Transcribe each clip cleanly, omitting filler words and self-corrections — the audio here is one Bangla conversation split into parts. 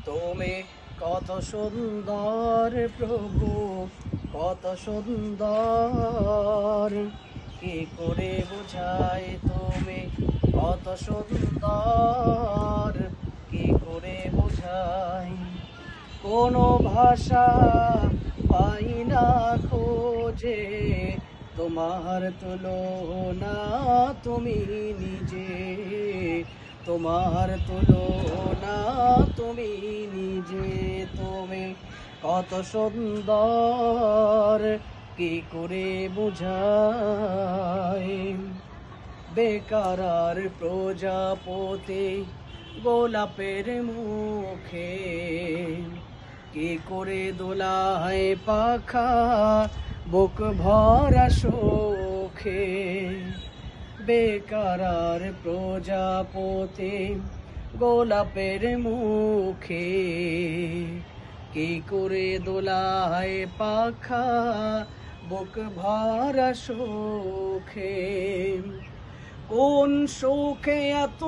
তুমি কত সুন্দর প্রভু, কত সুন্দর, কি করে বোঝাই তুমি কত সুন্দর, কি করে বোঝাই। কোনো ভাষা পাই না খোঁজে, তোমার তুলনা তুমি নিজে, তোমার তুলনা তুমি নিজে। তুমি কত সুন্দর, কি করে বোঝাই। বেকার আর প্রজাপতি গোলাপের মুখে, কি করে দোলায় পাখা বুক ভরা শোকে। বেকার আর প্রজাপতি গোলাপের মুখে, কি করে দোলায় পাখা বুক ভরা শোকে। কোন সুখে এত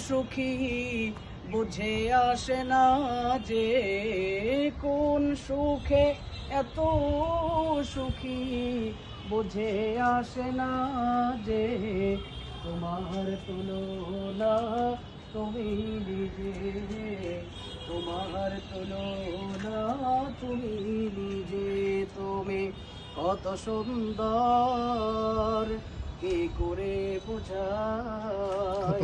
সুখী বুঝে আসে না যে, কোন সুখে এত সুখী বুঝে আসে না যে, তোমার তুলনা তুমি নিজে, তোমার তুলনা তুমি নিজে। তুমি কত সুন্দর, কি করে বোঝাই।